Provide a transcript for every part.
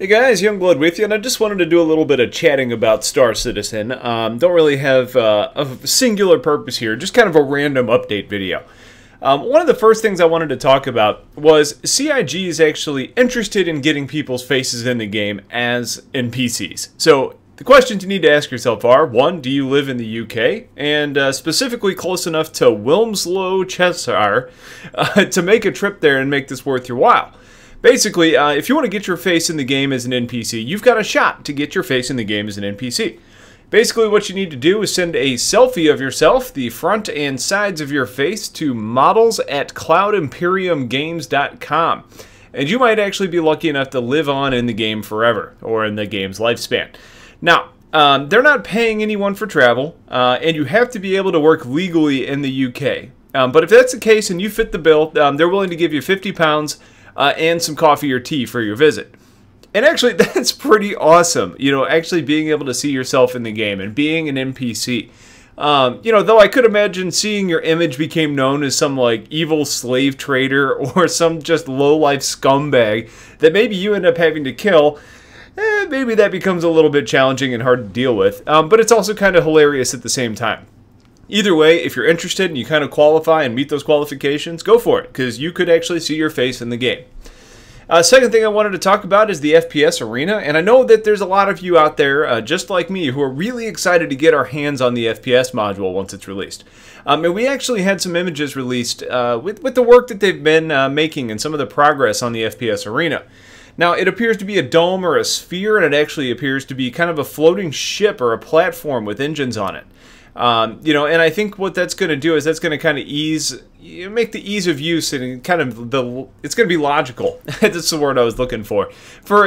Hey guys, Youngblood with you, and I just wanted to do a little bit of chatting about Star Citizen. Don't really have a singular purpose here, just kind of a random update video. One of the first things I wanted to talk about was CIG is actually interested in getting people's faces in the game as NPCs. So the questions you need to ask yourself are, one, do you live in the UK? And specifically close enough to Wilmslow, Cheshire, to make a trip there and make this worth your while. Basically, if you want to get your face in the game as an NPC, you've got a shot to get your face in the game as an NPC. Basically, what you need to do is send a selfie of yourself, the front and sides of your face, to models@cloudimperiumgames.com. And you might actually be lucky enough to live on in the game forever, or in the game's lifespan. Now, they're not paying anyone for travel, and you have to be able to work legally in the UK. But if that's the case and you fit the bill, they're willing to give you £50 and some coffee or tea for your visit. And actually, that's pretty awesome, you know, actually being able to see yourself in the game and being an NPC. You know, though I could imagine seeing your image became known as some, like, evil slave trader or some just low-life scumbag that maybe you end up having to kill, maybe that becomes a little bit challenging and hard to deal with. But it's also kind of hilarious at the same time. Either way, if you're interested and you kind of qualify and meet those qualifications, go for it, because you could actually see your face in the game. Second thing I wanted to talk about is the FPS arena, and I know that there's a lot of you out there, just like me, who are really excited to get our hands on the FPS module once it's released. And we actually had some images released with the work that they've been making and some of the progress on the FPS arena. Now, it appears to be a dome or a sphere, and it actually appears to be kind of a floating ship or a platform with engines on it. You know, and I think what that's going to do is that's going to kind of make the ease of use and kind of it's going to be logical. That's the word I was looking for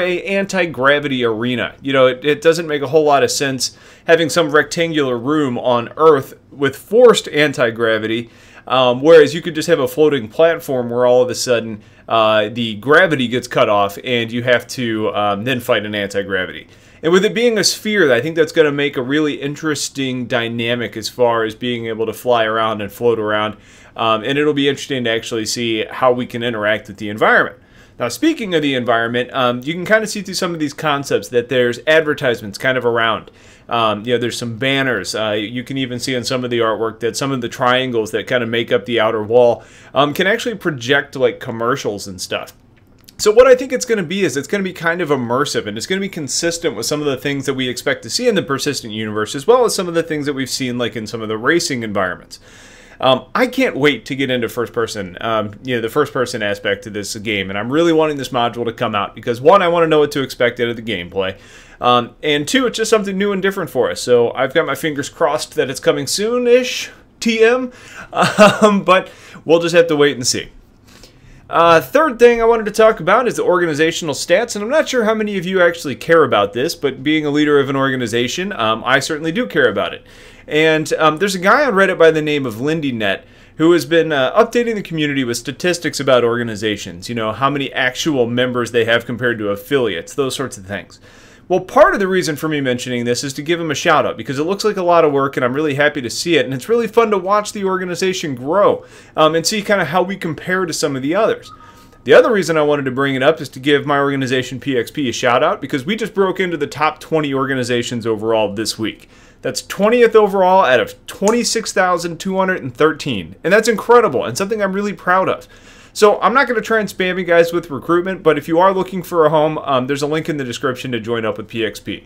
a anti-gravity arena. You know, it doesn't make a whole lot of sense having some rectangular room on Earth with forced anti-gravity, whereas you could just have a floating platform where all of a sudden the gravity gets cut off and you have to then fight an anti-gravity. And with it being a sphere, I think that's going to make a really interesting dynamic as far as being able to fly around and float around. And it'll be interesting to actually see how we can interact with the environment. Now, speaking of the environment, you can kind of see through some of these concepts that there's advertisements kind of around. You know, there's some banners. You can even see in some of the artwork that some of the triangles that kind of make up the outer wall can actually project like commercials and stuff. So what I think it's going to be is it's going to be kind of immersive, and it's going to be consistent with some of the things that we expect to see in the persistent universe, as well as some of the things that we've seen like in some of the racing environments. I can't wait to get into first-person, you know, the first-person aspect of this game, and I'm really wanting this module to come out because, one, I want to know what to expect out of the gameplay, and two, it's just something new and different for us. So I've got my fingers crossed that it's coming soon-ish, TM, but we'll just have to wait and see. Third thing I wanted to talk about is the organizational stats, and I'm not sure how many of you actually care about this, but being a leader of an organization, I certainly do care about it. And there's a guy on Reddit by the name of LindyNet who has been updating the community with statistics about organizations, you know, how many actual members they have compared to affiliates, those sorts of things. Well, part of the reason for me mentioning this is to give him a shout out because it looks like a lot of work and I'm really happy to see it, and it's really fun to watch the organization grow and see kind of how we compare to some of the others. The other reason I wanted to bring it up is to give my organization PXP a shout out because we just broke into the top 20 organizations overall this week. That's 20th overall out of 26,213, and that's incredible and something I'm really proud of. So I'm not going to try and spam you guys with recruitment, but if you are looking for a home, there's a link in the description to join up with PXP.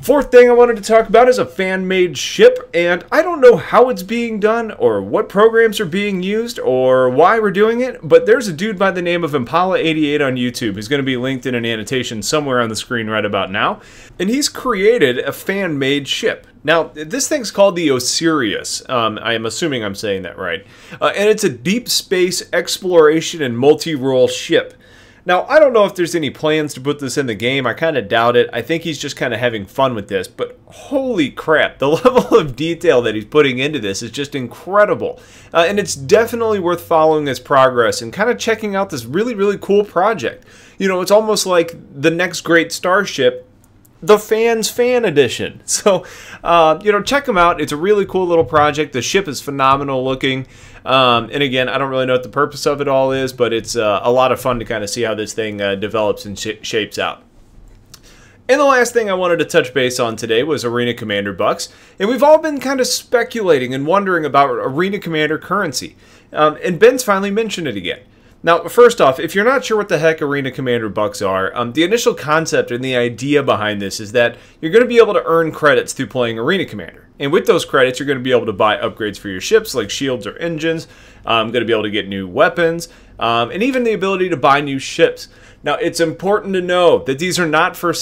Fourth thing I wanted to talk about is a fan-made ship, and I don't know how it's being done or what programs are being used or why we're doing it, but there's a dude by the name of Impala88 on YouTube who's going to be linked in an annotation somewhere on the screen right about now, and he's created a fan-made ship. Now, this thing's called the Osiris. I am assuming I'm saying that right. And it's a deep space exploration and multi-role ship. Now, I don't know if there's any plans to put this in the game. I kind of doubt it. I think he's just kind of having fun with this. But holy crap, the level of detail that he's putting into this is just incredible. And it's definitely worth following his progress and kind of checking out this really, really cool project. You know, it's almost like the next great starship the Fans Fan Edition. So, you know, check them out. It's a really cool little project. The ship is phenomenal looking. And again, I don't really know what the purpose of it all is, but it's a lot of fun to kind of see how this thing develops and shapes out. And the last thing I wanted to touch base on today was Arena Commander bucks. And we've all been kind of speculating and wondering about Arena Commander currency. And Ben's finally mentioned it again. Now, first off, if you're not sure what the heck Arena Commander bucks are, the initial concept and the idea behind this is that you're going to be able to earn credits through playing Arena Commander. And with those credits, you're going to be able to buy upgrades for your ships, like shields or engines, going to be able to get new weapons, and even the ability to buy new ships. Now, it's important to know that these are not for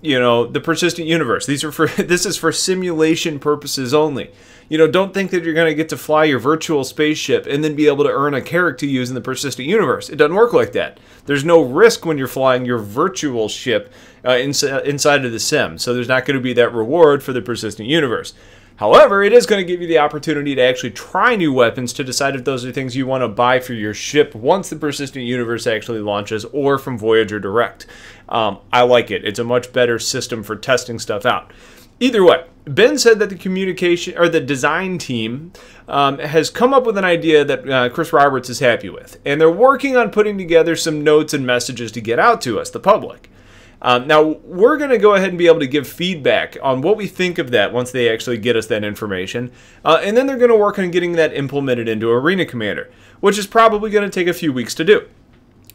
you know, the persistent universe. This is for simulation purposes only. You know, don't think that you're going to get to fly your virtual spaceship and then be able to earn a character to use in the persistent universe. It doesn't work like that. There's no risk when you're flying your virtual ship inside of the sim, so there's not going to be that reward for the persistent universe. However, it is going to give you the opportunity to actually try new weapons to decide if those are things you want to buy for your ship once the persistent universe actually launches, or from Voyager Direct. I like it. It's a much better system for testing stuff out. Either way, Ben said that the communication or the design team has come up with an idea that Chris Roberts is happy with, and they're working on putting together some notes and messages to get out to us, the public. Now, we're going to go ahead and be able to give feedback on what we think of that once they actually get us that information, and then they're going to work on getting that implemented into Arena Commander, which is probably going to take a few weeks to do.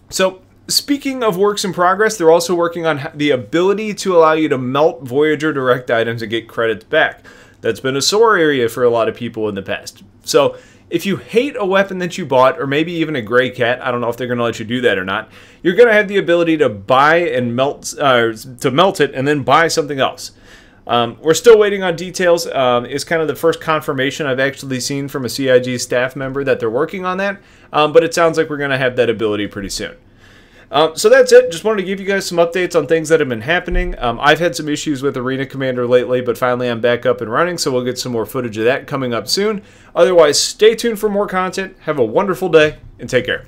So, speaking of works in progress, they're also working on the ability to allow you to melt Voyager Direct items and get credits back. That's been a sore area for a lot of people in the past. So, if you hate a weapon that you bought, or maybe even a gray cat, I don't know if they're going to let you do that or not, you're going to have the ability to buy and melt it and then buy something else. We're still waiting on details. It's kind of the first confirmation I've actually seen from a CIG staff member that they're working on that, but it sounds like we're going to have that ability pretty soon. So that's it. Just wanted to give you guys some updates on things that have been happening. I've had some issues with Arena Commander lately, but finally I'm back up and running, so we'll get some more footage of that coming up soon. Otherwise, stay tuned for more content. Have a wonderful day, and take care.